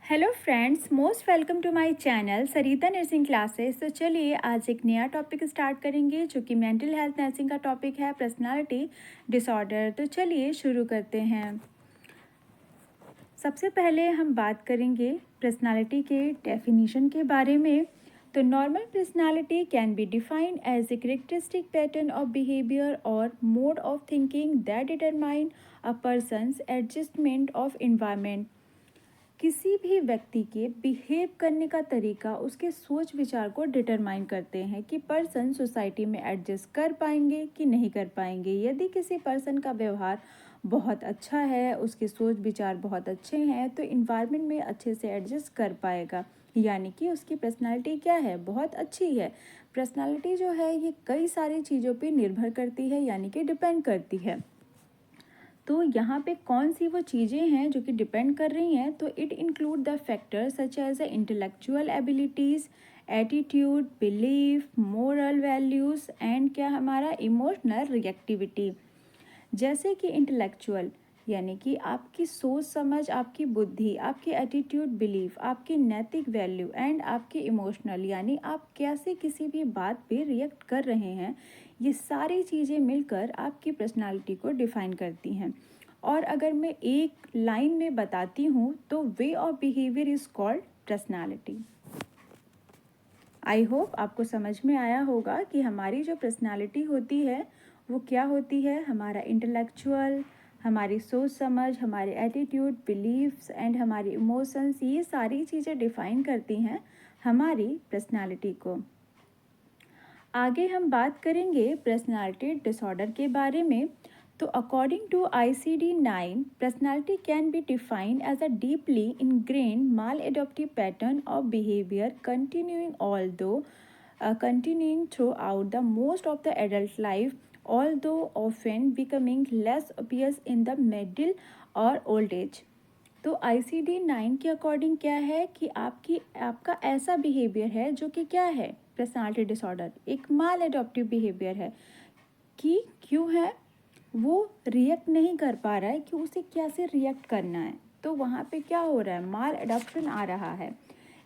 Hello friends, most welcome to my channel Sarita nursing classes. तो चलिए आज एक नया टॉपिक स्टार्ट करेंगे जो कि मेंटल हेल्थ नर्सिंग का टॉपिक है, पर्सनालिटी डिसऑर्डर। तो चलिए शुरू करते हैं। सबसे पहले हम बात करेंगे पर्सनालिटी के डेफिनेशन के बारे में। तो normal personality can be defined as a characteristic pattern of behaviour और mode of thinking that determine a person's adjustment of environment. किसी भी व्यक्ति के बिहेव करने का तरीका उसके सोच विचार को डिटरमाइन करते हैं कि पर्सन सोसाइटी में एडजस्ट कर पाएंगे कि नहीं कर पाएंगे। यदि किसी पर्सन का व्यवहार बहुत अच्छा है, उसके सोच विचार बहुत अच्छे हैं, तो इन्वायरमेंट में अच्छे से एडजस्ट कर पाएगा, यानी कि उसकी पर्सनालिटी क्या है, बहुत अच्छी है। पर्सनालिटी जो है ये कई सारी चीज़ों पे निर्भर करती है, यानी कि डिपेंड करती है। तो यहाँ पे कौन सी वो चीज़ें हैं जो कि डिपेंड कर रही हैं, तो it include the factor such as the intellectual abilities, attitude, belief, moral values and क्या हमारा इमोशनल रिएक्टिविटी। जैसे कि इंटेलेक्चुअल यानी कि आपकी सोच समझ, आपकी बुद्धि, आपकी एटीट्यूड, बिलीफ, आपकी नैतिक वैल्यू एंड आपकी इमोशनल यानी आप कैसे किसी भी बात पे रिएक्ट कर रहे हैं, ये सारी चीज़ें मिलकर आपकी पर्सनालिटी को डिफाइन करती हैं। और अगर मैं एक लाइन में बताती हूँ तो way of behaviour is called personality. I hope आपको समझ में आया होगा कि हमारी जो पर्सनालिटी होती है वो क्या होती है। हमारा इंटेलेक्चुअल, हमारी सोच समझ, हमारे एटीट्यूड, बिलीफ्स एंड हमारी इमोशंस, ये सारी चीज़ें डिफाइन करती हैं हमारी पर्सनालिटी को। आगे हम बात करेंगे पर्सनालिटी डिसऑर्डर के बारे में। तो according to ICD-9, personality can be defined as a deeply ingrained maladaptive pattern of behaviour continuing throughout the most of the adult life, although often becoming less obvious in the middle or old age। तो ICD-9 के according क्या है कि आपका ऐसा behaviour है जो कि क्या है, पर्सनालिटी डिसऑर्डर एक माल एडॉप्टिव बिहेवियर है। कि क्यों है, वो रिएक्ट नहीं कर पा रहा है कि उसे कैसे रिएक्ट करना है। तो वहाँ पे क्या हो रहा है, माल एडॉप्शन आ रहा है।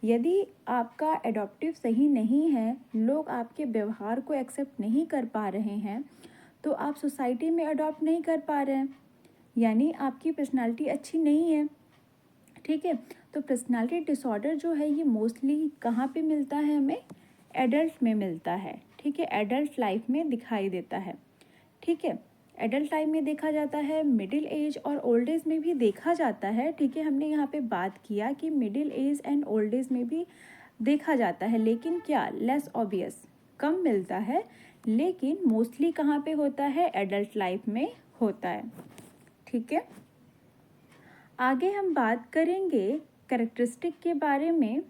यदि आपका एडॉप्टिव सही नहीं है, लोग आपके व्यवहार को एक्सेप्ट नहीं कर पा रहे हैं, तो आप सोसाइटी में अडॉप्ट नहीं कर पा रहे हैं, यानी आपकी पर्सनालिटी अच्छी नहीं है। ठीक है, तो पर्सनालिटी डिसऑर्डर जो है ये मोस्टली कहाँ पे मिलता है, हमें एडल्ट में मिलता है। ठीक है, एडल्ट लाइफ में दिखाई देता है। ठीक है, एडल्ट लाइफ में देखा जाता है, मिडिल एज और ओल्ड एज में भी देखा जाता है। ठीक है, हमने यहाँ पे बात किया कि middle age and old age में भी देखा जाता है, लेकिन क्या लेस ऑब्वियस, कम मिलता है। लेकिन मोस्टली कहाँ पे होता है, एडल्ट लाइफ में होता है। ठीक है, आगे हम बात करेंगे कैरेक्टरिस्टिक के बारे में।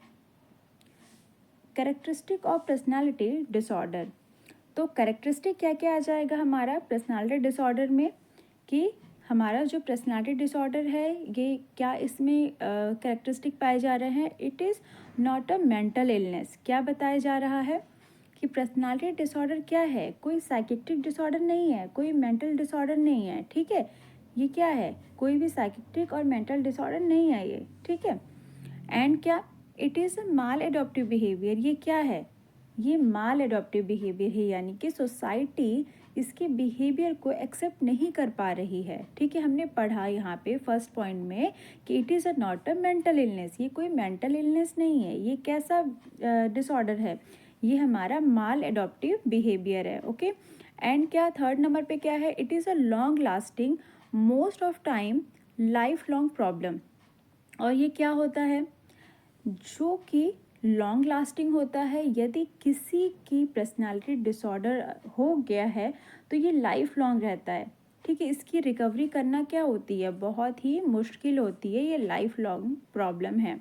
Characteristic of personality disorder. तो कैरेक्टरिस्टिक क्या क्या आ जाएगा हमारा पर्सनालिटी डिसऑर्डर में, कि हमारा जो पर्सनालिटी डिसऑर्डर है ये क्या इसमें कैरेक्टरिस्टिक पाए जा रहे हैं, it is not a mental illness. क्या बताया जा रहा है कि पर्सनालिटी डिसऑर्डर क्या है, कोई साइकिट्रिक डिसऑर्डर नहीं है, कोई मेंटल डिसऑर्डर नहीं है। ठीक है, ये क्या है, कोई भी साइकिट्रिक और मेंटल डिसऑर्डर नहीं है ये। ठीक है, एंड क्या, it is a mall adaptive behaviour. ये क्या है, ये माल एडॉप्टिव बिहेवियर है, यानी कि सोसाइटी इसके बिहेवियर को एक्सेप्ट नहीं कर पा रही है। ठीक है, हमने पढ़ा यहाँ पे फर्स्ट पॉइंट में कि it is a not a mental illness, ये कोई मेंटल इलनेस नहीं है। ये कैसा डिसऑर्डर है, ये हमारा माल एडॉप्टिव बिहेवियर है। ओके, एंड क्या थर्ड नंबर पे क्या है, it is a long lasting most of time life long problem. और ये क्या होता है, जो कि लॉन्ग लास्टिंग होता है। यदि किसी की पर्सनालिटी डिसऑर्डर हो गया है तो ये लाइफ लॉन्ग रहता है। ठीक है, इसकी रिकवरी करना क्या होती है, बहुत ही मुश्किल होती है, ये लाइफ लॉन्ग प्रॉब्लम है।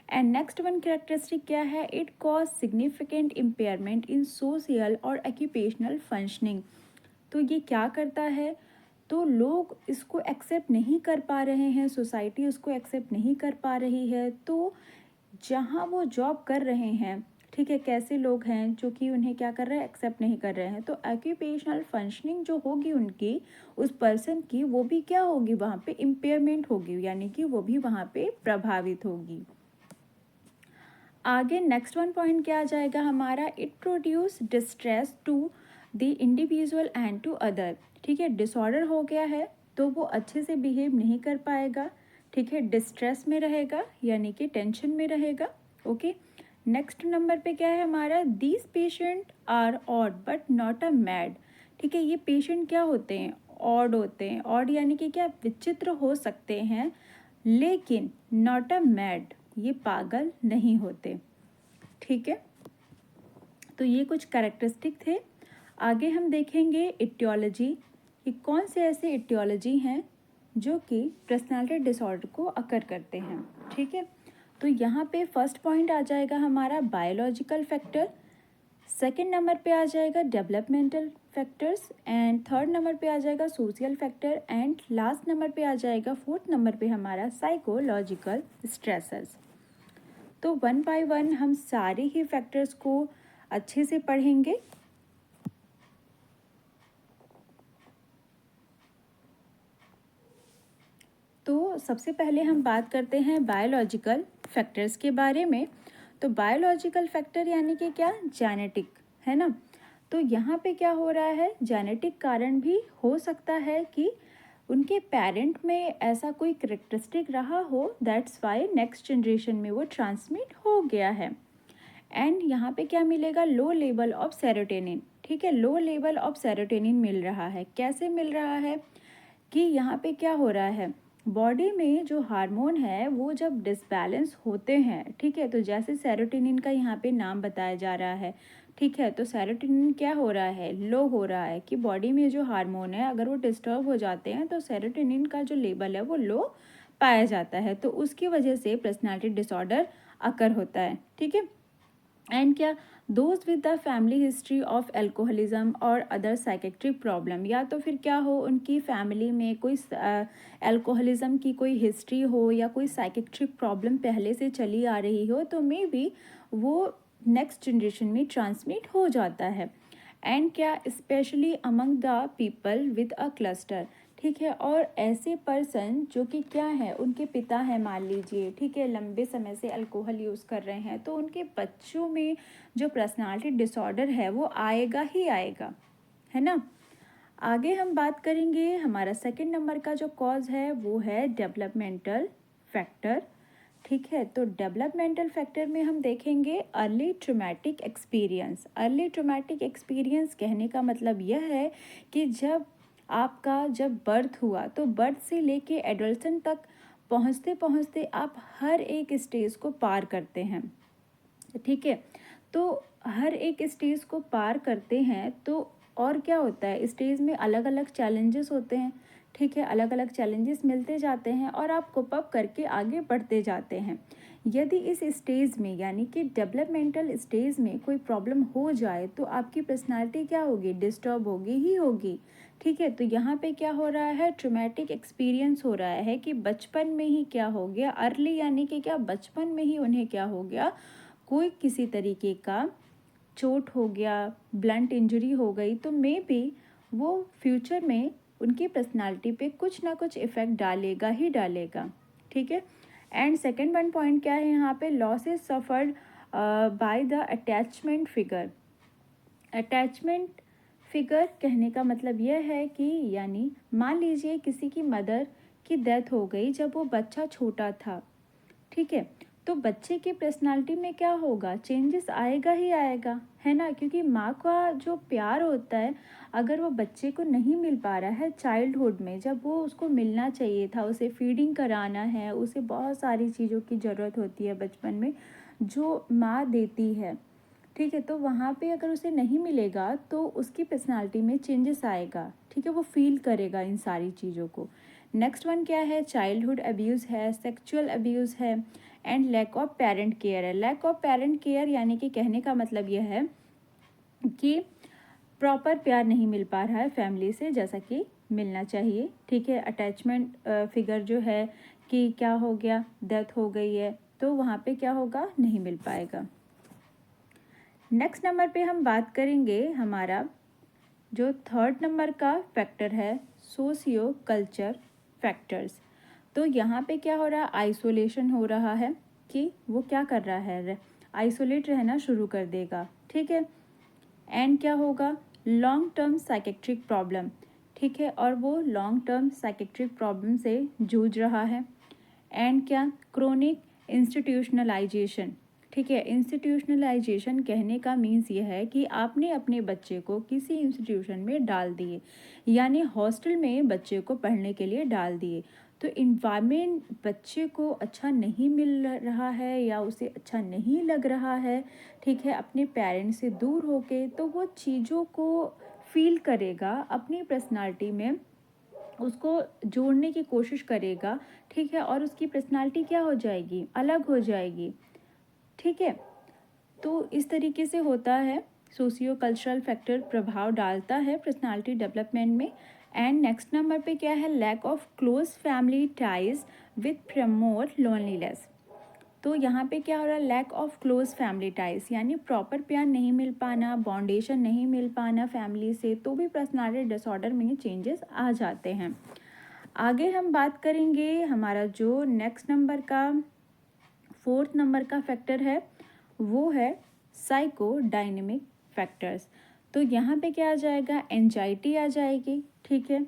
एंड नेक्स्ट वन कैरेक्टरिस्टिक क्या है, it cause significant impairment in social और ऑक्यूपेशनल फंक्शनिंग। तो ये क्या करता है, तो लोग इसको एक्सेप्ट नहीं कर पा रहे हैं, सोसाइटी उसको एक्सेप्ट नहीं कर पा रही है। तो जहाँ वो जॉब कर रहे हैं, ठीक है, कैसे लोग हैं जो कि उन्हें क्या कर रहे हैं, एक्सेप्ट नहीं कर रहे हैं, तो ऑक्यूपेशनल फंक्शनिंग जो होगी उनकी, उस पर्सन की, वो भी क्या होगी, वहाँ पे इम्पेयरमेंट होगी, यानी कि वो भी वहाँ पे प्रभावित होगी। आगे नेक्स्ट वन पॉइंट क्या आ जाएगा हमारा, it produce distress to the individual and to other. ठीक है, डिसऑर्डर हो गया है तो वो अच्छे से बिहेव नहीं कर पाएगा। ठीक है, डिस्ट्रेस में रहेगा यानी कि टेंशन में रहेगा। ओके, नेक्स्ट नंबर पे क्या है हमारा, these patient are odd but not a mad. ठीक है, ये पेशेंट क्या होते हैं, ऑड होते हैं। ऑड यानी कि क्या, विचित्र हो सकते हैं, लेकिन नॉट अ मैड, ये पागल नहीं होते। ठीक है, तो ये कुछ कैरेक्टरिस्टिक थे। आगे हम देखेंगे इटियोलॉजी, कि कौन से ऐसे इटियोलॉजी हैं जो कि पर्सनालिटी डिसऑर्डर को अकर करते हैं। ठीक है, तो यहाँ पे फर्स्ट पॉइंट आ जाएगा हमारा बायोलॉजिकल फैक्टर, सेकंड नंबर पे आ जाएगा developmental factors, and third number पे आ जाएगा social factor, and last number पे आ जाएगा फोर्थ नंबर पे हमारा साइकोलॉजिकल स्ट्रेसर्स। तो वन बाय वन हम सारे ही फैक्टर्स को अच्छे से पढ़ेंगे। तो सबसे पहले हम बात करते हैं बायोलॉजिकल फैक्टर्स के बारे में। तो बायोलॉजिकल फैक्टर यानी कि क्या, जेनेटिक, है ना। तो यहाँ पे क्या हो रहा है, जेनेटिक कारण भी हो सकता है कि उनके पेरेंट में ऐसा कोई करेक्टरिस्टिक रहा हो, दैट्स वाई नेक्स्ट जनरेशन में वो ट्रांसमिट हो गया है। एंड यहाँ पे क्या मिलेगा, लो लेवल ऑफ सेरोटोनिन। ठीक है, लो लेवल ऑफ सेरोटोनिन मिल रहा है। कैसे मिल रहा है, कि यहाँ पे क्या हो रहा है, बॉडी में जो हार्मोन है वो जब डिसबैलेंस होते हैं, ठीक है, तो जैसे सेरोटोनिन का यहाँ पे नाम बताया जा रहा है। ठीक है, तो सेरोटोनिन क्या हो रहा है, लो हो रहा है, कि बॉडी में जो हार्मोन है अगर वो डिस्टर्ब हो जाते हैं तो सेरोटोनिन का जो लेवल है वो लो पाया जाता है, तो उसकी वजह से पर्सनालिटी डिसऑर्डर अकर होता है। ठीक है, एंड क्या, those with the family history of alcoholism और अदर साइकेट्रिक प्रॉब्लम, या तो फिर क्या हो, उनकी फैमिली में कोई एल्कोहलिज्म की कोई हिस्ट्री हो या कोई साइकेट्रिक प्रॉब्लम पहले से चली आ रही हो, तो मे बी वो नेक्स्ट जनरेशन में ट्रांसमिट हो जाता है। एंड क्या, specially among the people with a cluster. ठीक है, और ऐसे पर्सन जो कि क्या है, उनके पिता हैं मान लीजिए, ठीक है, लंबे समय से अल्कोहल यूज़ कर रहे हैं, तो उनके बच्चों में जो पर्सनालिटी डिसऑर्डर है वो आएगा ही आएगा, है ना। आगे हम बात करेंगे, हमारा सेकंड नंबर का जो कॉज है वो है डेवलपमेंटल फैक्टर। ठीक है, तो डेवलपमेंटल फैक्टर में हम देखेंगे early traumatic experience. Early traumatic experience कहने का मतलब यह है कि जब बर्थ हुआ तो बर्थ से लेके एडल्सन तक पहुंचते पहुंचते आप हर एक स्टेज को पार करते हैं। ठीक है, तो हर एक स्टेज को पार करते हैं तो और क्या होता है, स्टेज में अलग अलग चैलेंजेस होते हैं। ठीक है, अलग अलग चैलेंजेस मिलते जाते हैं और आप कोप अप करके आगे बढ़ते जाते हैं। यदि इस स्टेज में यानी कि डेवलपमेंटल स्टेज में कोई प्रॉब्लम हो जाए तो आपकी पर्सनालिटी क्या होगी, डिस्टर्ब होगी ही होगी। ठीक है, तो यहाँ पे क्या हो रहा है, ट्रोमैटिक एक्सपीरियंस हो रहा है कि बचपन में ही क्या हो गया, अर्ली यानी कि क्या, बचपन में ही उन्हें क्या हो गया, कोई किसी तरीके का चोट हो गया, ब्लंट इंजरी हो गई, तो मे बी वो फ्यूचर में उनकी पर्सनालिटी पे कुछ ना कुछ इफ़ेक्ट डालेगा ही डालेगा। ठीक है, एंड सेकेंड वन पॉइंट क्या है यहाँ पे, losses suffered by the attachment figure. Attachment figure कहने का मतलब यह है कि यानी मान लीजिए किसी की मदर की डेथ हो गई जब वो बच्चा छोटा था। ठीक है, तो बच्चे की पर्सनालिटी में क्या होगा, चेंजेस आएगा ही आएगा, है ना, क्योंकि माँ का जो प्यार होता है अगर वो बच्चे को नहीं मिल पा रहा है चाइल्डहुड में, जब वो उसको मिलना चाहिए था, उसे फीडिंग कराना है, उसे बहुत सारी चीज़ों की ज़रूरत होती है बचपन में जो माँ देती है। ठीक है, तो वहाँ पे अगर उसे नहीं मिलेगा तो उसकी पर्सनालिटी में चेंजेस आएगा। ठीक है, वो फील करेगा इन सारी चीज़ों को। नेक्स्ट वन क्या है, चाइल्डहुड अब्यूज़ है, सेक्सुअल अब्यूज़ है, and lack of parent care है। लैक ऑफ पेरेंट केयर यानी कि कहने का मतलब यह है कि प्रॉपर प्यार नहीं मिल पा रहा है फैमिली से जैसा कि मिलना चाहिए। ठीक है, अटैचमेंट फिगर जो है कि क्या हो गया, डेथ हो गई है, तो वहाँ पे क्या होगा, नहीं मिल पाएगा। नेक्स्ट नंबर पे हम बात करेंगे, हमारा जो थर्ड नंबर का फैक्टर है सोशियो कल्चर फैक्टर्स। तो यहाँ पे क्या हो रहा है, आइसोलेशन हो रहा है, कि वो क्या कर रहा है, आइसोलेट रहना शुरू कर देगा, ठीक है। एंड क्या होगा, लॉन्ग टर्म साइकेट्रिक प्रॉब्लम, ठीक है, और वो लॉन्ग टर्म साइकेट्रिक प्रॉब्लम से जूझ रहा है। एंड क्या, क्रोनिक इंस्टीट्यूशनलाइजेशन, ठीक है। इंस्टीट्यूशनलाइजेशन कहने का मीन्स ये है कि आपने अपने बच्चे को किसी इंस्टीट्यूशन में डाल दिए, यानी हॉस्टल में बच्चे को पढ़ने के लिए डाल दिए। तो इन्वायरमेंट बच्चे को अच्छा नहीं मिल रहा है या उसे अच्छा नहीं लग रहा है, ठीक है, अपने पेरेंट्स से दूर होके, तो वो चीज़ों को फील करेगा, अपनी पर्सनालिटी में उसको जोड़ने की कोशिश करेगा, ठीक है, और उसकी पर्सनालिटी क्या हो जाएगी, अलग हो जाएगी, ठीक है। तो इस तरीके से होता है, सोशियो कल्चरल फैक्टर प्रभाव डालता है पर्सनालिटी डेवलपमेंट में। एंड नेक्स्ट नंबर पे क्या है, lack of close family ties with promote loneliness. तो यहाँ पे क्या हो रहा है, lack of close family ties, यानी प्रॉपर प्यार नहीं मिल पाना, बाउंडेशन नहीं मिल पाना फैमिली से, तो भी पर्सनालिटी डिसऑर्डर में चेंजेस आ जाते हैं। आगे हम बात करेंगे, हमारा जो नेक्स्ट नंबर का 4th नंबर का फैक्टर है वो है साइको डायनेमिक फैक्टर्स। तो यहाँ पे क्या आ जाएगा, एंजाइटी आ जाएगी, ठीक है।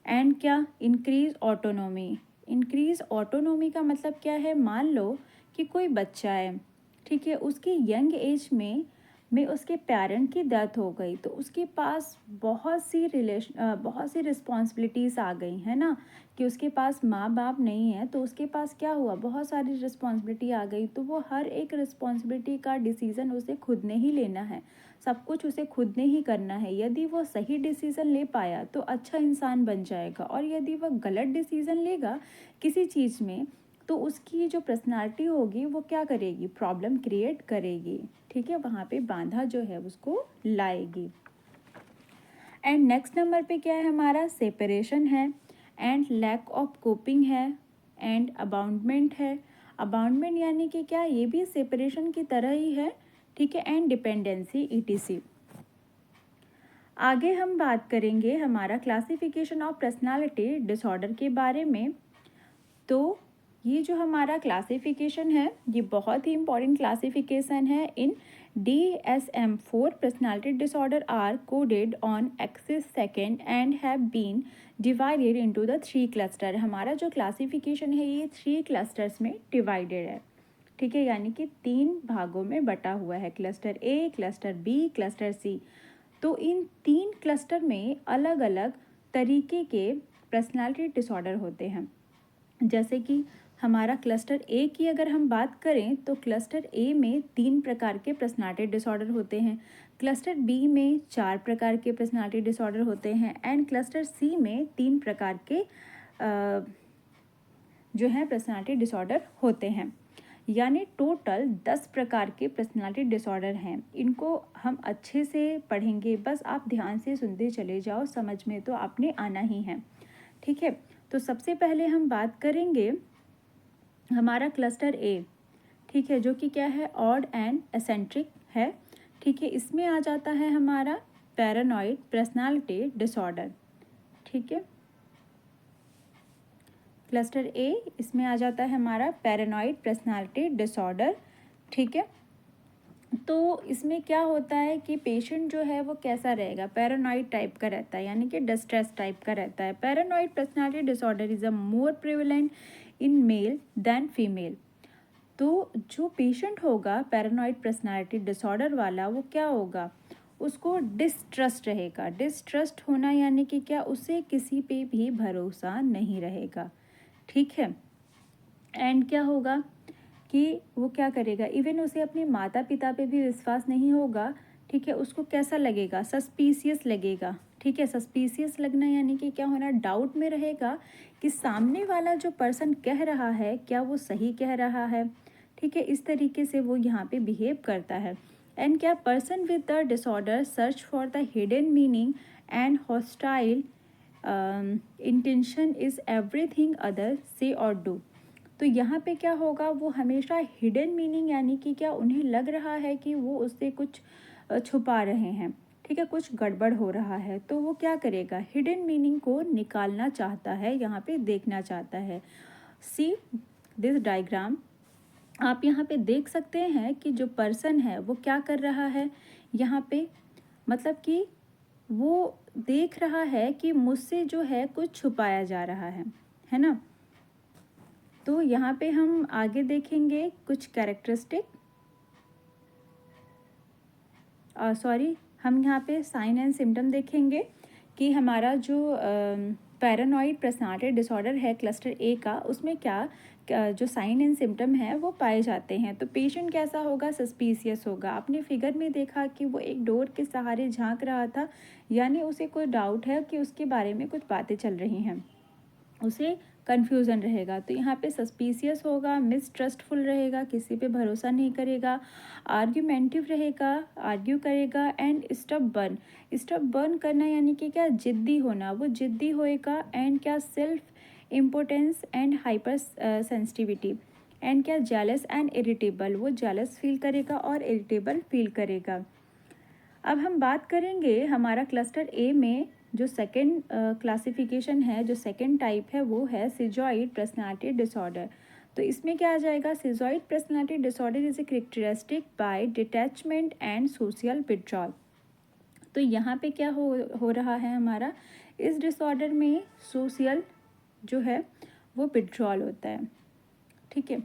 एंड क्या, इंक्रीज ऑटोनोमी। इंक्रीज ऑटोनोमी का मतलब क्या है, मान लो कि कोई बच्चा है, ठीक है, उसकी यंग एज में उसके पेरेंट की डेथ हो गई, तो उसके पास बहुत सी रिस्पॉन्सिबिलिटीज़ आ गई है ना, कि उसके पास माँ बाप नहीं है, तो उसके पास क्या हुआ, बहुत सारी रिस्पॉन्सिबिलिटी आ गई। तो वो हर एक रिस्पॉन्सिबिलिटी का डिसीज़न उसे खुद ने ही लेना है, सब कुछ उसे खुद ने ही करना है। यदि वो सही डिसीज़न ले पाया तो अच्छा इंसान बन जाएगा, और यदि वह गलत डिसीज़न लेगा किसी चीज़ में, तो उसकी जो पर्सनालिटी होगी वो क्या करेगी, प्रॉब्लम क्रिएट करेगी, ठीक है, वहाँ पे बांधा जो है उसको लाएगी। एंड नेक्स्ट नंबर पे क्या है हमारा, सेपरेशन है, एंड लैक ऑफ कोपिंग है, एंड अबाउंडमेंट है। अबाउंडमेंट यानी कि क्या, ये भी सेपरेशन की तरह ही है, ठीक है। And dependency ETC। आगे हम बात करेंगे हमारा क्लासिफिकेशन ऑफ पर्सनालिटी डिसऑर्डर के बारे में। तो ये जो हमारा क्लासिफिकेशन है ये बहुत ही इंपॉर्टेंट क्लासिफिकेशन है। In DSM-4 personality disorder are coded on axis second and have been divided into the 3 cluster. हमारा जो क्लासिफिकेशन है ये 3 क्लस्टर्स में डिवाइडेड है, ठीक है, यानी कि 3 भागों में बटा हुआ है, cluster A, cluster B, cluster C। तो इन 3 क्लस्टर में अलग अलग तरीके के पर्सनालिटी डिसऑर्डर होते हैं। जैसे कि हमारा क्लस्टर A की अगर हम बात करें तो क्लस्टर A में 3 प्रकार के पर्सनालिटी डिसऑर्डर होते हैं, क्लस्टर B में 4 प्रकार के पर्सनालिटी डिसऑर्डर होते हैं, एंड क्लस्टर C में 3 प्रकार के जो है पर्सनालिटी डिसऑर्डर होते हैं। यानी टोटल 10 प्रकार के पर्सनालिटी डिसऑर्डर हैं। इनको हम अच्छे से पढ़ेंगे, बस आप ध्यान से सुनते चले जाओ, समझ में तो आपने आना ही है, ठीक है। तो सबसे पहले हम बात करेंगे हमारा क्लस्टर A, ठीक है, जो कि क्या है, ऑड एंड एसेंट्रिक है, ठीक है। इसमें आ जाता है हमारा पैरानॉइड पर्सनालिटी डिसऑर्डर, ठीक है। क्लस्टर A इसमें आ जाता है हमारा पैरानॉइड पर्सनालिटी डिसऑर्डर, ठीक है। तो इसमें क्या होता है कि पेशेंट जो है वो कैसा रहेगा, पैरानॉइड टाइप का रहता है, यानी कि डिस्ट्रेस टाइप का रहता है। Paranoid personality disorder is a more prevalent in male than female. तो जो पेशेंट होगा पैरानॉइड पर्सनालिटी डिसऑर्डर वाला, वो क्या होगा, उसको डिस्ट्रस्ट रहेगा। डिस्ट्रस्ट होना यानी कि क्या, उसे किसी पे भी भरोसा नहीं रहेगा, ठीक है। एंड क्या होगा कि वो क्या करेगा, इवन उसे अपने माता पिता पे भी विश्वास नहीं होगा, ठीक है। उसको कैसा लगेगा, सस्पिशियस लगेगा, ठीक है। सस्पिशियस लगना यानी कि क्या होना, डाउट में रहेगा कि सामने वाला जो पर्सन कह रहा है क्या वो सही कह रहा है, ठीक है। इस तरीके से वो यहाँ पे बिहेव करता है। एंड क्या, person with the disorder search for the hidden meaning and hostile intention is everything other से और डू। तो यहाँ पे क्या होगा, वो हमेशा हिडन मीनिंग यानी कि क्या, उन्हें लग रहा है कि वो उससे कुछ छुपा रहे हैं, ठीक है, कुछ गड़बड़ हो रहा है, तो वो क्या करेगा, हिडन मीनिंग को निकालना चाहता है, यहाँ पे देखना चाहता है। सी दिस डायग्राम, आप यहाँ पे देख सकते हैं कि जो पर्सन है वो क्या कर रहा है यहाँ पे, मतलब कि वो देख रहा है कि मुझसे जो है कुछ छुपाया जा रहा है ना। तो यहाँ पे हम आगे देखेंगे कुछ कैरेक्टरिस्टिक, सॉरी, हम यहाँ पे साइन एंड सिम्टम देखेंगे कि हमारा जो पैरानॉइड पर्सनालिटी डिसऑर्डर है क्लस्टर ए का, उसमें जो साइन एंड सिम्टम है वो पाए जाते हैं। तो पेशेंट कैसा होगा, सस्पिशियस होगा। आपने फिगर में देखा कि वो एक डोर के सहारे झांक रहा था, यानी उसे कोई डाउट है कि उसके बारे में कुछ बातें चल रही हैं, उसे कन्फ्यूज़न रहेगा। तो यहाँ पे सस्पिशियस होगा, मिसट्रस्टफुल रहेगा, किसी पे भरोसा नहीं करेगा, आर्ग्यूमेंटिव रहेगा, आर्ग्यू करेगा, एंड स्टबर्न करना यानी कि क्या, जिद्दी होना, वो जिद्दी होएगा, एंड क्या, self importance and hyper sensitivity, and क्या, जेलस एंड इरिटेबल, वो जेलस फील करेगा और इरिटेबल फील करेगा। अब हम बात करेंगे हमारा क्लस्टर ए में जो सेकंड क्लासिफिकेशन है, जो सेकंड टाइप है, वो है सिजॉइड पर्सनालिटी डिसऑर्डर। तो इसमें क्या आ जाएगा, schizoid personality disorder is a characteristic by detachment and social withdrawal. तो यहाँ पे क्या हो रहा है हमारा, इस डिसऑर्डर में सोशल जो है वो विड्रॉल होता है। ठीक है,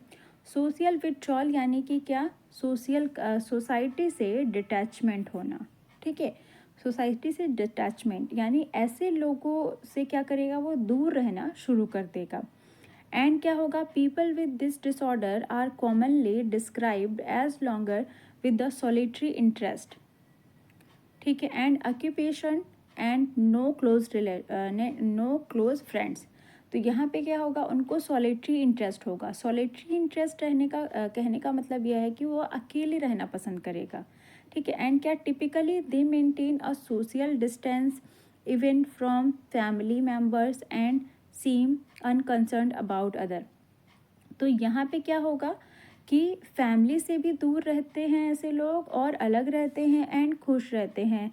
सोशल विड्रॉल यानी कि क्या, सोसाइटी से डिटैचमेंट होना। ठीक है, सोसाइटी से डिटैचमेंट यानी ऐसे लोगों से क्या करेगा, वो दूर रहना शुरू कर देगा। एंड क्या होगा, people with this disorder are commonly described as longer with the solitary interest. ठीक है, and occupation and no close friends. तो यहाँ पे क्या होगा, उनको सॉलिटरी इंटरेस्ट होगा। सॉलिटरी इंटरेस्ट रहने का कहने का मतलब यह है कि वो अकेले रहना पसंद करेगा। ठीक है, एंड क्या, typically they maintain a social distance even from family members and seem unconcerned about other. तो यहाँ पे क्या होगा कि फैमिली से भी दूर रहते हैं ऐसे लोग, और अलग रहते हैं, एंड खुश रहते हैं।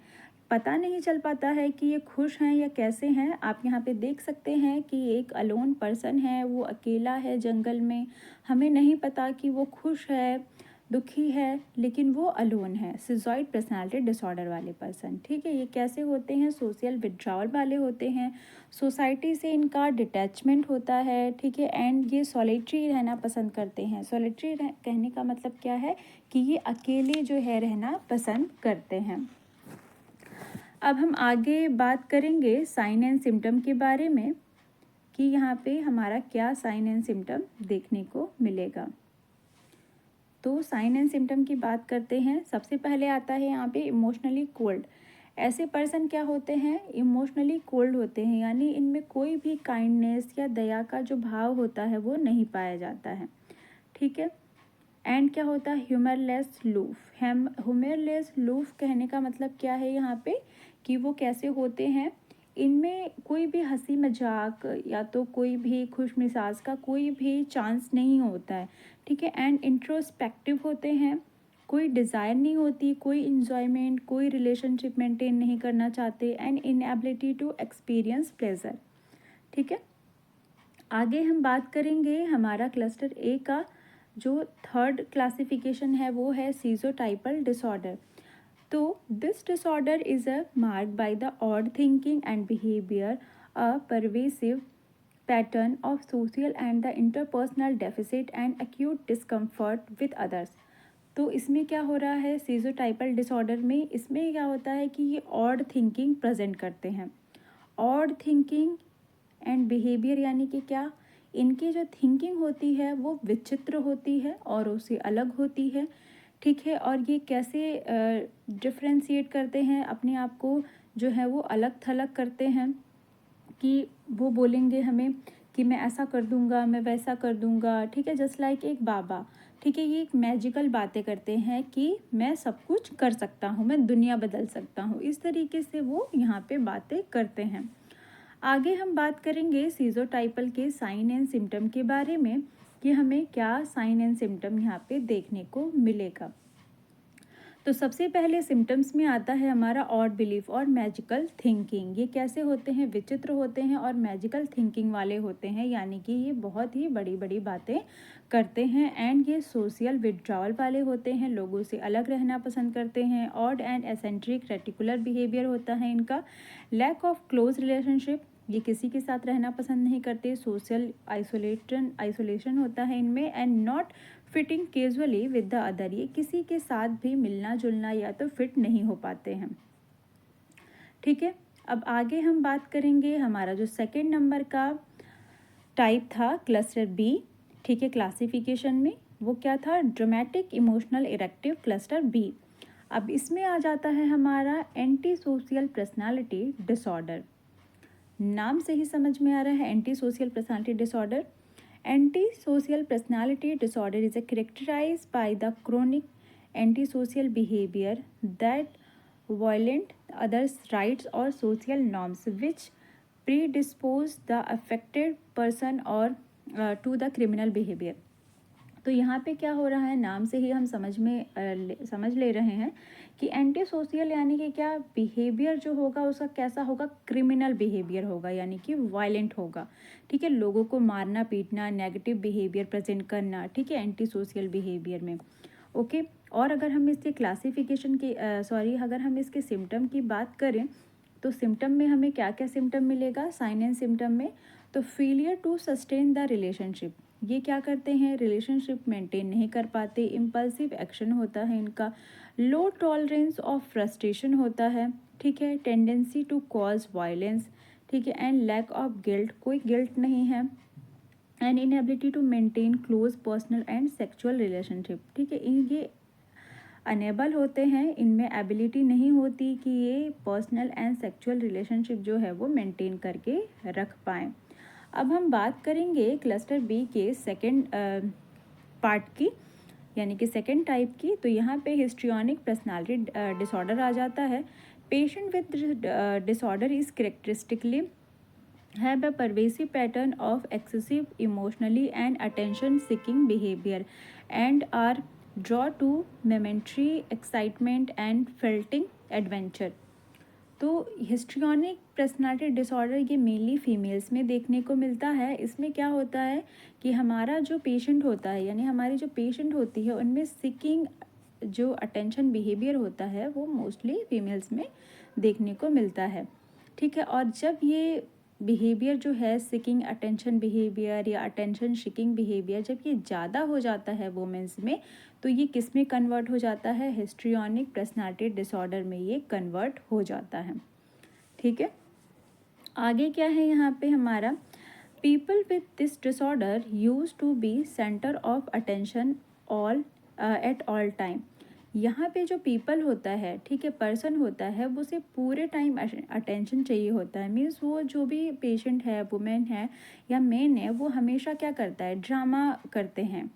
पता नहीं चल पाता है कि ये खुश हैं या कैसे हैं। आप यहाँ पे देख सकते हैं कि एक अलोन पर्सन है, वो अकेला है जंगल में, हमें नहीं पता कि वो खुश है, दुखी है, लेकिन वो अलोन है। सिजॉइड पर्सनालिटी डिसऑर्डर वाले पर्सन, ठीक है, ये कैसे होते हैं, सोशल विड्रॉल वाले होते हैं, सोसाइटी से इनका डिटैचमेंट होता है। ठीक है, एंड ये सॉलिटरी रहना पसंद करते हैं। सॉलिटरी कहने का मतलब क्या है कि ये अकेले जो है रहना पसंद करते हैं। अब हम आगे बात करेंगे साइन एंड सिम्टम के बारे में कि यहाँ पे हमारा क्या साइन एंड सिम्टम देखने को मिलेगा। तो साइन एंड सिम्टम की बात करते हैं। सबसे पहले आता है यहाँ पे इमोशनली कोल्ड। ऐसे पर्सन क्या होते हैं, इमोशनली कोल्ड होते हैं, यानी इनमें कोई भी काइंडनेस या दया का जो भाव होता है वो नहीं पाया जाता है। ठीक है, एंड क्या होता है, ह्यूमरलेस लूफ। ह्यूमरलेस लूफ कहने का मतलब क्या है यहाँ पे कि वो कैसे होते हैं, इनमें कोई भी हंसी मजाक या तो कोई भी खुश मिजाज का कोई भी चांस नहीं होता है। ठीक है, एंड इंट्रोस्पेक्टिव होते हैं, कोई डिज़ायर नहीं होती, कोई इन्जॉयमेंट, कोई रिलेशनशिप मेंटेन नहीं करना चाहते, and inability to experience pleasure. ठीक है, आगे हम बात करेंगे हमारा क्लस्टर ए का जो थर्ड क्लासिफिकेशन है, वो है सीजोटाइपल डिसऑर्डर। तो this disorder is a marked by the odd thinking and behaviour, a pervasive pattern of social and the interpersonal deficit and acute discomfort with others. तो इसमें क्या हो रहा है, सीजोटाइपल डिसऑर्डर में इसमें क्या होता है कि ये ऑड थिंकिंग प्रेजेंट करते हैं। ऑड थिंकिंग एंड बिहेवियर यानी कि क्या, इनकी जो थिंकिंग होती है वो विचित्र होती है और उससे अलग होती है। ठीक है, और ये कैसे डिफ्रेंशिएट करते हैं अपने आप को, जो है वो अलग थलग करते हैं कि वो बोलेंगे हमें कि मैं ऐसा कर दूंगा, मैं वैसा कर दूंगा। ठीक है, जस्ट लाइक एक बाबा। ठीक है, ये एक मैजिकल बातें करते हैं कि मैं सब कुछ कर सकता हूँ, मैं दुनिया बदल सकता हूँ, इस तरीके से वो यहाँ पे बातें करते हैं। आगे हम बात करेंगे सीजोटाइपल के साइन एंड सिम्टम के बारे में कि हमें क्या साइन एंड सिम्टम यहाँ पे देखने को मिलेगा। तो सबसे पहले सिम्टम्स में आता है हमारा ऑड बिलीफ और मैजिकल थिंकिंग। ये कैसे होते हैं? विचित्र होते हैं और मैजिकल थिंकिंग वाले होते हैं, यानी कि ये बहुत ही बड़ी बड़ी बातें करते हैं। एंड ये सोशल विड्रॉवल वाले होते हैं, लोगों से अलग रहना पसंद करते हैं। Odd and eccentric reticular behaviour होता है इनका। लैक ऑफ क्लोज रिलेशनशिप, ये किसी के साथ रहना पसंद नहीं करते। सोशल आइसोलेशन होता है इनमें। And not fitting casually with the other, ये किसी के साथ भी मिलना जुलना या तो फिट नहीं हो पाते हैं। ठीक है, अब आगे हम बात करेंगे हमारा जो सेकंड नंबर का टाइप था क्लस्टर बी। ठीक है, क्लासिफिकेशन में वो क्या था? ड्रामेटिक इमोशनल इरेक्टिव क्लस्टर बी। अब इसमें आ जाता है हमारा एंटी सोशल पर्सनालिटी डिसऑर्डर। नाम से ही समझ में आ रहा है, anti social personality disorder. Antisocial personality disorder is characterized by the chronic antisocial behavior that violate others' rights or social norms, which predispose the affected person or to the criminal behavior. तो यहाँ पे क्या हो रहा है, नाम से ही हम समझ ले रहे हैं कि एंटी सोशल यानी कि क्या बिहेवियर जो होगा उसका कैसा होगा? क्रिमिनल बिहेवियर होगा, यानी कि वायलेंट होगा। ठीक है, लोगों को मारना पीटना, नेगेटिव बिहेवियर प्रेजेंट करना, ठीक है, एंटी सोशल बिहेवियर में। ओके, और अगर हम इसके क्लासिफिकेशन की अगर हम इसके सिम्टम की बात करें तो सिम्टम में हमें क्या क्या सिम्टम मिलेगा? साइन एंड सिम्टम में तो failure to sustain the relationship, ये क्या करते हैं? रिलेशनशिप मेंटेन नहीं कर पाते। इम्पल्सिव एक्शन होता है इनका। लो टॉलरेंस ऑफ फ्रस्ट्रेशन होता है। ठीक है, टेंडेंसी टू कॉज वायलेंस। ठीक है, एंड लैक ऑफ गिल्ट, कोई गिल्ट नहीं है। And inability to maintain close personal and sexual relationship. ठीक है, ये अनेबल होते हैं, इनमें एबिलिटी नहीं होती कि ये पर्सनल एंड सेक्सुअल रिलेशनशिप जो है वो मेंटेन करके रख पाएँ। अब हम बात करेंगे क्लस्टर बी के सेकंड पार्ट की, यानी कि सेकंड टाइप की। तो यहाँ पे हिस्ट्रियोनिक पर्सनालिटी डिसऑर्डर आ जाता है। Patient with disorder is करेक्टरिस्टिकली have a pervasive pattern of excessive emotionally and attention seeking behavior and are drawn to momentary excitement and fleeting adventure। तो हिस्ट्रियोनिक पर्सनालिटी डिसऑर्डर ये mainly females में देखने को मिलता है। इसमें क्या होता है कि हमारा जो पेशेंट होता है, यानी हमारी जो पेशेंट होती है, उनमें सीकिंग जो अटेंशन बिहेवियर होता है वो मोस्टली फीमेल्स में देखने को मिलता है। ठीक है, और जब ये बिहेवियर जो है सीकिंग अटेंशन बिहेवियर या अटेंशन सीकिंग बिहेवियर जब ये ज़्यादा हो जाता है वुमेंस में, तो ये किस में कन्वर्ट हो जाता है? हिस्ट्रियोनिक पर्सनालिटी डिसऑर्डर में ये कन्वर्ट हो जाता है। ठीक है, आगे क्या है यहाँ पे हमारा? People with this disorder use to be centre of attention all at all time. यहाँ पे जो पीपल होता है, ठीक है, पर्सन होता है, वो उसे पूरे टाइम अटेंशन चाहिए होता है। मीन्स वो जो भी पेशेंट है, वुमेन है या मेन है, वो हमेशा क्या करता है? ड्रामा करते हैं।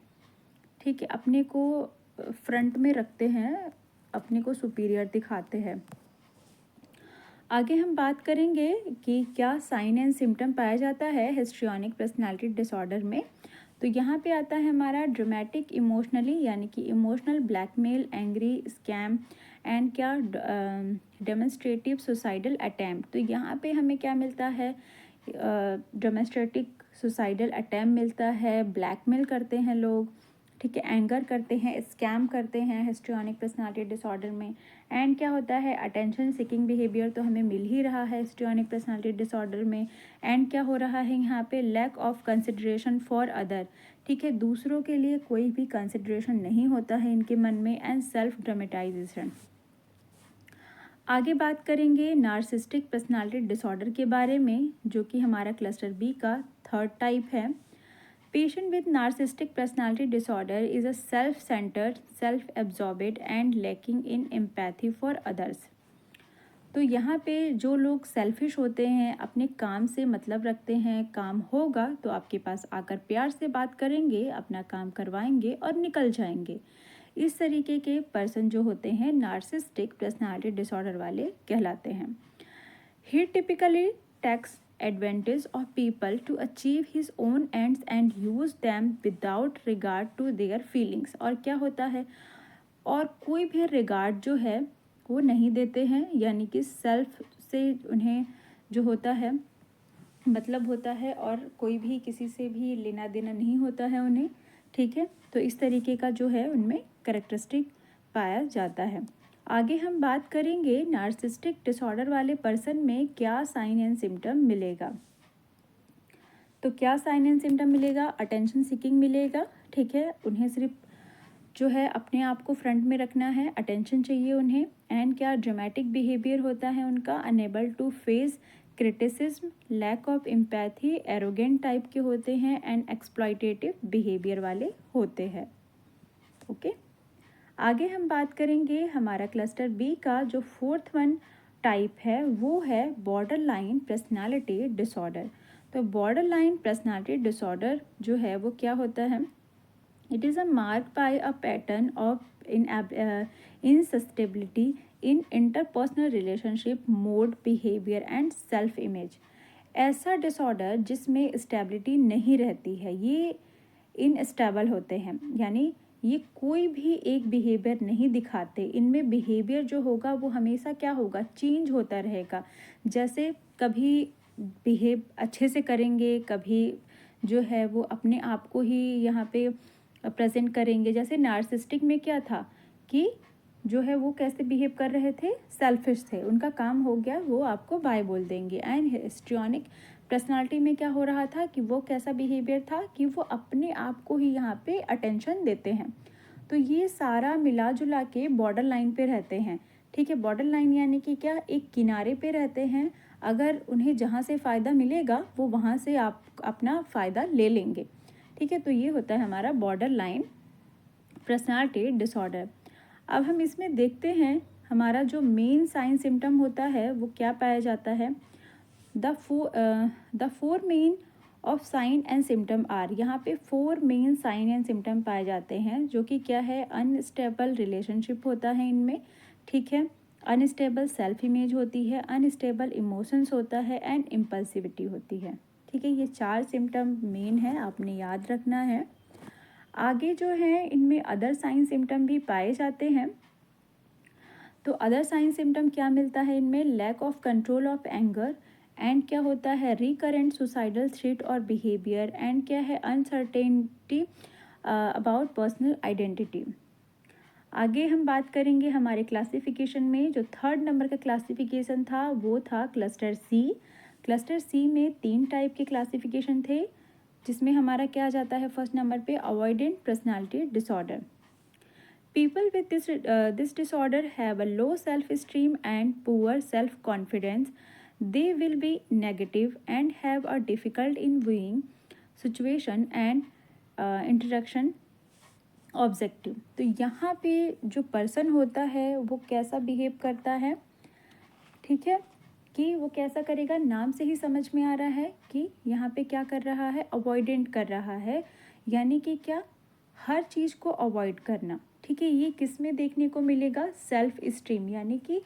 ठीक है, अपने को फ्रंट में रखते हैं, अपने को सुपीरियर दिखाते हैं। आगे हम बात करेंगे कि क्या साइन एंड सिम्टम पाया जाता है हिस्ट्रियोनिक पर्सनालिटी डिसऑर्डर में। तो यहाँ पे आता है हमारा ड्रामेटिक इमोशनली, यानी कि emotional blackmail, angry, scam and क्या डेमोन्स्ट्रेटिव सुसाइडल अटैम्प्ट। तो यहाँ पे हमें क्या मिलता है? डेमोन्स्ट्रेटिव सुसाइडल अटैम्प्ट मिलता है। ब्लैकमेल करते हैं लोग, ठीक है, एंगर करते हैं, स्कैम करते हैं हिस्ट्रियोनिक पर्सनालिटी डिसऑर्डर में। एंड क्या होता है? अटेंशन सीकिंग बिहेवियर तो हमें मिल ही रहा है हिस्ट्रियोनिक पर्सनालिटी डिसऑर्डर में। एंड क्या हो रहा है यहाँ पे? Lack of consideration for other. ठीक है, दूसरों के लिए कोई भी कंसिडरेशन नहीं होता है इनके मन में। And self dramatisation. आगे बात करेंगे नार्सिस्टिक पर्सनालिटी डिसऑर्डर के बारे में, जो कि हमारा क्लस्टर बी का थर्ड टाइप है। Patient with narcissistic personality disorder is a self-centered, self-absorbed and lacking in empathy for others। तो यहाँ पे जो लोग सेल्फिश होते हैं, अपने काम से मतलब रखते हैं, काम होगा तो आपके पास आकर प्यार से बात करेंगे, अपना काम करवाएंगे और निकल जाएंगे। इस तरीके के पर्सन जो होते हैं नार्सिस्टिक पर्सनालिटी डिसऑर्डर वाले कहलाते हैं। He typically takes advantage of people to achieve his own ends and use them without regard to their feelings। और क्या होता है? और कोई भी रिगार्ड जो है वो नहीं देते हैं, यानी कि सेल्फ से उन्हें जो होता है मतलब होता है, और कोई भी किसी से भी लेना देना नहीं होता है उन्हें, ठीक है। तो इस तरीके का जो है उनमें कैरेक्टरिस्टिक पाया जाता है। आगे हम बात करेंगे नार्सिसिस्टिक डिसऑर्डर वाले पर्सन में क्या साइन एंड सिम्टम मिलेगा। तो क्या साइन एंड सिम्टम मिलेगा, अटेंशन सीकिंग मिलेगा, ठीक है। उन्हें सिर्फ जो है अपने आप को फ्रंट में रखना है, अटेंशन चाहिए उन्हें। एंड क्या ड्रामेटिक बिहेवियर होता है उनका, unable to face criticism, lack of empathy, arrogant type के होते हैं, एंड एक्सप्लॉयटेटिव बिहेवियर वाले होते हैं। ओके, आगे हम बात करेंगे हमारा क्लस्टर बी का जो फोर्थ वन टाइप है वो है बॉर्डर लाइन पर्सनैलिटी डिसऑर्डर। तो बॉर्डर लाइन पर्सनैलिटी डिसऑर्डर जो है वो क्या होता है, it is a marked by a pattern of insusceptibility in interpersonal relationship, mood, behavior and self image। ऐसा डिसऑर्डर जिसमें स्टेबिलिटी नहीं रहती है, ये इनस्टेबल होते हैं, यानी ये कोई भी एक बिहेवियर नहीं दिखाते। इनमें बिहेवियर जो होगा वो हमेशा क्या होगा, चेंज होता रहेगा। जैसे कभी बिहेव अच्छे से करेंगे, कभी जो है वो अपने आप को ही यहाँ पे प्रेजेंट करेंगे। जैसे नार्सिसिस्टिक में क्या था कि जो है वो कैसे बिहेव कर रहे थे, सेल्फिश थे, उनका काम हो गया वो आपको बाय बोल देंगे। एंड हिस्ट्रियोनिक पर्सनालिटी में क्या हो रहा था कि वो कैसा बिहेवियर था कि वो अपने आप को ही यहाँ पे अटेंशन देते हैं। तो ये सारा मिला जुला के बॉर्डर लाइन पे रहते हैं, ठीक है। बॉर्डर लाइन यानी कि क्या, एक किनारे पे रहते हैं। अगर उन्हें जहाँ से फ़ायदा मिलेगा वो वहाँ से आप अपना फ़ायदा ले लेंगे, ठीक है। तो ये होता है हमारा बॉर्डर लाइन पर्सनालिटी डिसऑर्डर। अब हम इसमें देखते हैं हमारा जो मेन साइन सिम्टम होता है वो क्या पाया जाता है। The four main of sign and symptom are, यहाँ पे 4 मेन साइन एंड सिम्टम पाए जाते हैं, जो कि क्या है, अनस्टेबल रिलेशनशिप होता है इनमें, ठीक है। अनस्टेबल सेल्फ इमेज होती है, अनस्टेबल इमोशंस होता है, एंड इम्पल्सिविटी होती है, ठीक है। ये 4 सिम्टम मेन है, आपने याद रखना है। आगे जो है इनमें अदर साइन सिम्टम भी पाए जाते हैं। तो अदर साइन सिम्टम क्या मिलता है इनमें, lack of control of anger, and क्या होता है, रिकरेंट सुसाइडल थ्रेट और बिहेवियर, एंड क्या है, अनसर्टेनिटी अबाउट पर्सनल आइडेंटिटी। आगे हम बात करेंगे हमारे क्लासिफिकेशन में, जो 3rd नंबर का क्लासिफिकेशन था वो था क्लस्टर सी। क्लस्टर सी में 3 टाइप के क्लासिफिकेशन थे, जिसमें हमारा क्या आ जाता है फर्स्ट नंबर पे, avoidant personality disorder. People with this disorder have a low self-esteem and poor self-confidence. They will be negative and have a difficult in viewing situation and interaction objective. तो यहाँ पे जो पर्सन होता है वो कैसा behave करता है, ठीक है, कि वो कैसा करेगा, नाम से ही समझ में आ रहा है कि यहाँ पे क्या कर रहा है, अवॉइडेंट कर रहा है, यानी कि क्या, हर चीज़ को अवॉइड करना, ठीक है। ये किस में देखने को मिलेगा, सेल्फ स्टीम, यानी कि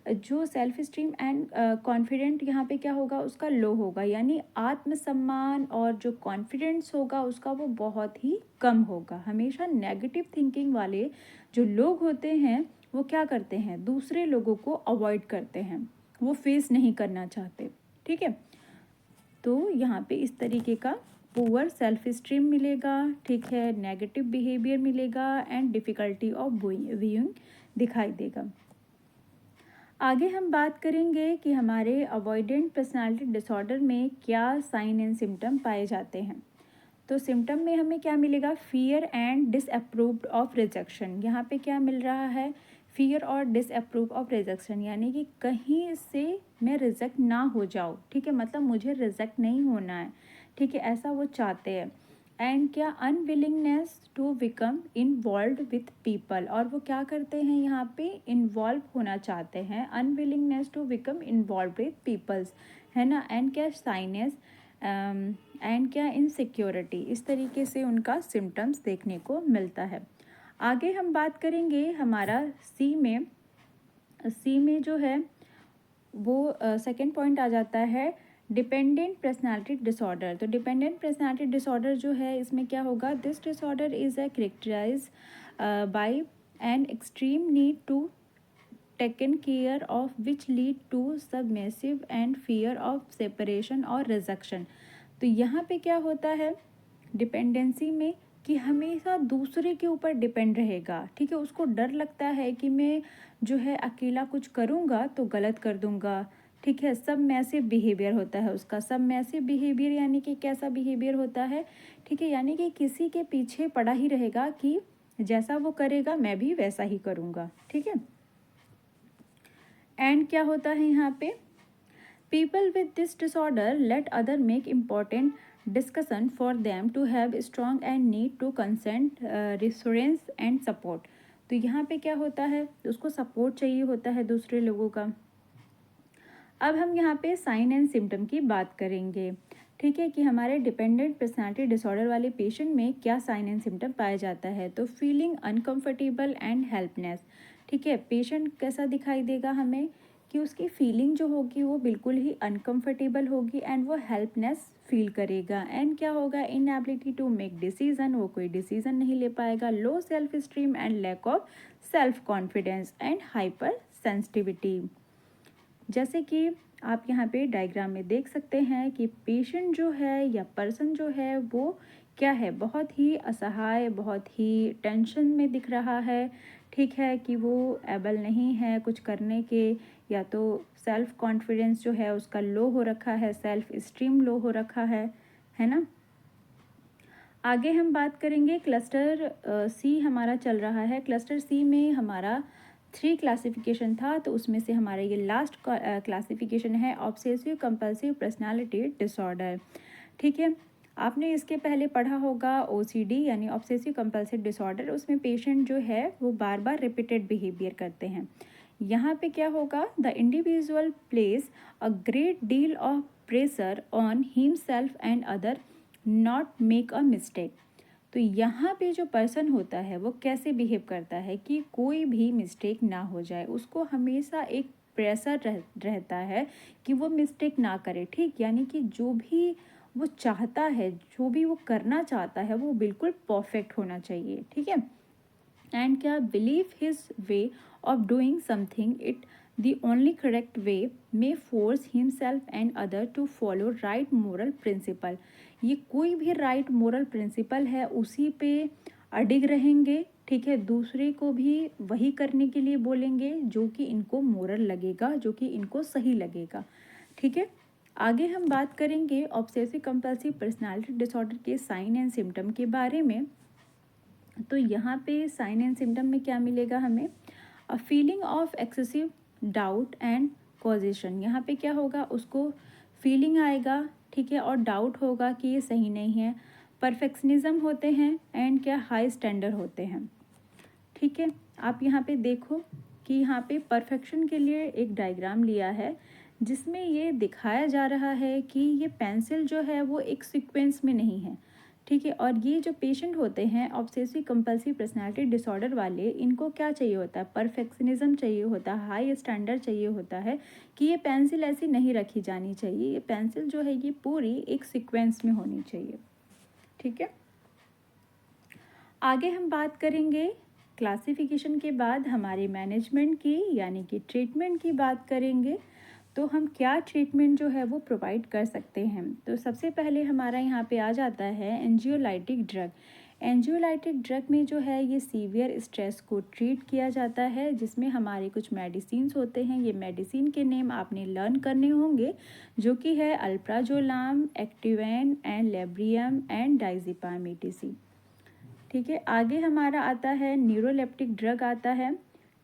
जो सेल्फ स्टीम एंड कॉन्फिडेंट यहाँ पे क्या होगा, उसका लो होगा, यानी आत्मसम्मान और जो कॉन्फिडेंस होगा उसका वो बहुत ही कम होगा। हमेशा नेगेटिव थिंकिंग वाले जो लोग होते हैं वो क्या करते हैं, दूसरे लोगों को अवॉइड करते हैं, वो फेस नहीं करना चाहते, ठीक है। तो यहाँ पे इस तरीके का पुअर सेल्फ स्टीम मिलेगा, ठीक है, नेगेटिव बिहेवियर मिलेगा, एंड डिफ़िकल्टी ऑफ व्यूइंग दिखाई देगा। आगे हम बात करेंगे कि हमारे अवॉइडेंट पर्सनालिटी डिसऑर्डर में क्या साइन एंड सिम्टम पाए जाते हैं। तो सिम्टम में हमें क्या मिलेगा, fear and disapproved of rejection. यहाँ पे क्या मिल रहा है, फियर और डिसअप्रूव ऑफ रिजेक्शन, यानी कि कहीं से मैं रिजेक्ट ना हो जाऊँ, ठीक है, मतलब मुझे रिजेक्ट नहीं होना है, ठीक है, ऐसा वो चाहते हैं। एंड क्या, unwillingness to become involve with people, और वो क्या करते हैं यहाँ पे, इन्वॉल्व होना चाहते हैं, unwillingness to become involve with peoples, है ना। एंड क्या, साइनेस एंड क्या, इनसिक्योरिटी, इस तरीके से उनका सिम्टम्स देखने को मिलता है। आगे हम बात करेंगे हमारा सी में जो है वो सेकेंड पॉइंट आ जाता है डिपेंडेंट पर्सनालिटी डिसऑर्डर। तो डिपेंडेंट पर्सनालिटी डिसऑर्डर जो है इसमें क्या होगा, this disorder is a characterize by an extreme need to taken care of which lead to submissive and fear of separation और rejection। तो यहाँ पे क्या होता है डिपेंडेंसी में कि हमेशा दूसरे के ऊपर डिपेंड रहेगा, ठीक है। उसको डर लगता है कि मैं जो है अकेला कुछ करूँगा तो गलत कर दूँगा, ठीक है। सब मैसिव बिहेवियर होता है उसका। सब मैसिव बिहेवियर यानी कि कैसा बिहेवियर होता है, ठीक है, यानी कि किसी के पीछे पड़ा ही रहेगा कि जैसा वो करेगा मैं भी वैसा ही करूँगा, ठीक है। एंड क्या होता है यहाँ पे, people with this disorder let other make important discussion for them to have strong and need to consent reassurance and support. तो यहाँ पे क्या होता है, उसको सपोर्ट चाहिए होता है दूसरे लोगों का। अब हम यहाँ पे साइन एंड सिम्टम की बात करेंगे, ठीक है, कि हमारे डिपेंडेंट पर्सनालिटी डिसऑर्डर वाले पेशेंट में क्या साइन एंड सिम्टम पाया जाता है। तो फीलिंग अनकंफर्टेबल एंड हेल्पलेस, ठीक है। पेशेंट कैसा दिखाई देगा हमें कि उसकी फीलिंग जो होगी वो बिल्कुल ही अनकंफर्टेबल होगी एंड वो हेल्पलेस फील करेगा। एंड क्या होगा, इनएबिलिटी टू मेक डिसीजन, वो कोई डिसीजन नहीं ले पाएगा। Low self esteem and lack of self confidence and hyper sensitivity. जैसे कि आप यहाँ पे डायग्राम में देख सकते हैं कि पेशेंट जो है या पर्सन जो है वो क्या है, बहुत ही असहाय, बहुत ही टेंशन में दिख रहा है, ठीक है, कि वो एबल नहीं है कुछ करने के, या तो सेल्फ कॉन्फिडेंस जो है उसका लो हो रखा है, सेल्फ स्टीम लो हो रखा है ना। आगे हम बात करेंगे क्लस्टर सी हमारा चल रहा है। क्लस्टर सी में हमारा 3 क्लासिफिकेशन था, तो उसमें से हमारा ये लास्ट क्लासिफिकेशन है ऑब्सेसिव कंपल्सिव पर्सनालिटी डिसऑर्डर, ठीक है। आपने इसके पहले पढ़ा होगा ओसीडी यानी ऑब्सेसिव कंपल्सिव डिसऑर्डर। उसमें पेशेंट जो है वो बार बार रिपीटेड बिहेवियर करते हैं। यहाँ पे क्या होगा, the individual place a great deal of pressure on himself and other not make a mistake. तो यहाँ पे जो पर्सन होता है वो कैसे बिहेव करता है कि कोई भी मिस्टेक ना हो जाए, उसको हमेशा एक प्रेशर रहता है कि वो मिस्टेक ना करे, ठीक, यानी कि जो भी वो चाहता है, जो भी वो करना चाहता है वो बिल्कुल परफेक्ट होना चाहिए, ठीक है। एंड क्या, believe his way of doing something it the only correct way may force himself and other to follow right moral principle. ये कोई भी राइट मोरल प्रिंसिपल है उसी पे अडिग रहेंगे, ठीक है। दूसरे को भी वही करने के लिए बोलेंगे जो कि इनको मोरल लगेगा, जो कि इनको सही लगेगा, ठीक है। आगे हम बात करेंगे ऑब्सेसिव कंपल्सिव पर्सनालिटी डिसऑर्डर के साइन एंड सिम्टम के बारे में। तो यहाँ पे साइन एंड सिम्टम में क्या मिलेगा हमें, a feeling of excessive doubt and causation. यहाँ पे क्या होगा, उसको फीलिंग आएगा, ठीक है, और डाउट होगा कि ये सही नहीं है। परफेक्शनिज्म होते हैं एंड क्या, हाई स्टैंडर्ड होते हैं, ठीक है। आप यहाँ पे देखो कि यहाँ पे परफेक्शन के लिए एक डायग्राम लिया है जिसमें ये दिखाया जा रहा है कि ये पेंसिल जो है वो एक सीक्वेंस में नहीं है, ठीक है। और ये जो पेशेंट होते हैं ऑब्सेसिव कंपल्सिव पर्सनालिटी डिसऑर्डर वाले, इनको क्या चाहिए होता है, परफेक्शनिज्म चाहिए होता है, हाई स्टैंडर्ड चाहिए होता है कि ये पेंसिल ऐसी नहीं रखी जानी चाहिए, ये पेंसिल जो है ये पूरी एक सीक्वेंस में होनी चाहिए, ठीक है। आगे हम बात करेंगे क्लासिफिकेशन के बाद हमारे मैनेजमेंट की यानी कि ट्रीटमेंट की बात करेंगे। तो हम क्या ट्रीटमेंट जो है वो प्रोवाइड कर सकते हैं। तो सबसे पहले हमारा यहाँ पे आ जाता है एंजियोलाइटिक ड्रग। एंजियोलाइटिक ड्रग में जो है ये सीवियर स्ट्रेस को ट्रीट किया जाता है, जिसमें हमारे कुछ मेडिसिन्स होते हैं। ये मेडिसिन के नेम आपने लर्न करने होंगे, जो कि है अल्प्राजोलाम, एक्टिवेन एंड लेब्रियम एंड डाइजिपाम ETC, ठीक है। आगे हमारा आता है न्यूरोलेप्टिक ड्रग आता है,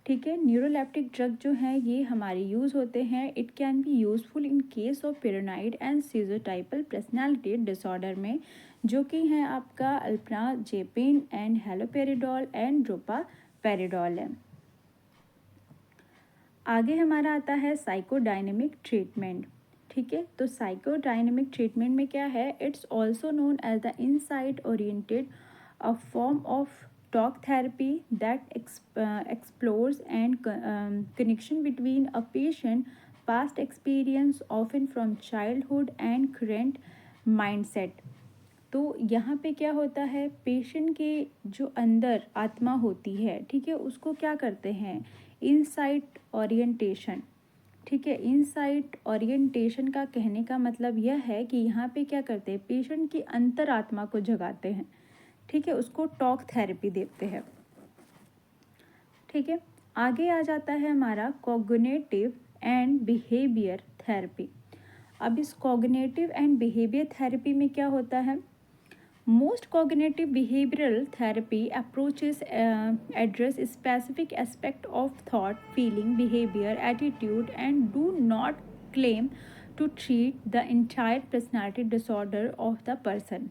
ठीक है। न्यूरोलेप्टिक ड्रग जो है ये हमारे यूज़ होते हैं, it can be useful in case of paranoid and schizotypal personality disorder में, जो कि है आपका alprazolam and haloperidol and droperidol है। आगे हमारा आता है साइकोडायनेमिक ट्रीटमेंट, ठीक है। तो साइकोडायनेमिक ट्रीटमेंट में क्या है, it's also known as the insight oriented a form of talk therapy that explores and connection between a patient past experience often from childhood and current mindset, तो यहाँ पे क्या होता है, पेशेंट के जो अंदर आत्मा होती है, ठीक है, उसको क्या करते हैं, इनसाइट ओरिएंटेशन। ठीक है, इनसाइट ओरिएंटेशन का कहने का मतलब यह है कि यहाँ पे क्या करते हैं, पेशेंट की अंतरात्मा को जगाते हैं। ठीक है, उसको टॉक थेरेपी देते हैं। ठीक है, आगे आ जाता है हमारा कॉग्निटिव एंड बिहेवियर थेरेपी। अब इस कॉग्निटिव एंड बिहेवियर थेरेपी में क्या होता है, most cognitive behavioural therapy approaches address specific aspect of thought, feeling, behaviour, attitude and do not claim to treat the entire personality disorder of the person.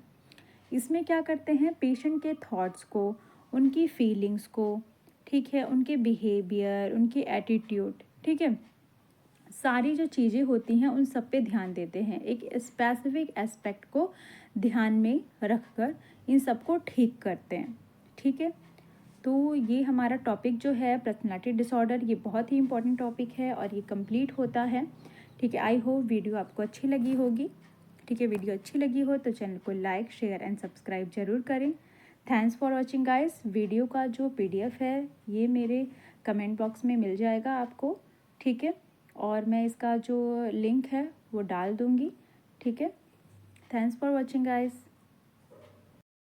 इसमें क्या करते हैं, पेशेंट के thoughts को, उनकी फीलिंग्स को, ठीक है, उनके बिहेवियर, उनकी एटीट्यूड, ठीक है, सारी जो चीज़ें होती हैं उन सब पे ध्यान देते हैं, एक स्पेसिफिक एस्पेक्ट को ध्यान में रखकर इन सबको ठीक करते हैं। ठीक है, तो ये हमारा टॉपिक जो है पर्सनैलिटी डिसऑर्डर, ये बहुत ही इंपॉर्टेंट टॉपिक है और ये कंप्लीट होता है। ठीक है, आई होप वीडियो आपको अच्छी लगी होगी। ठीक है, वीडियो अच्छी लगी हो तो चैनल को लाइक, शेयर एंड सब्सक्राइब जरूर करें। Thanks for watching guys. Video का जो PDF है ये मेरे कमेंट बॉक्स में मिल जाएगा आपको। ठीक है, और मैं इसका जो लिंक है वो डाल दूँगी। ठीक है, थैंक्स फॉर वॉचिंग गाइस।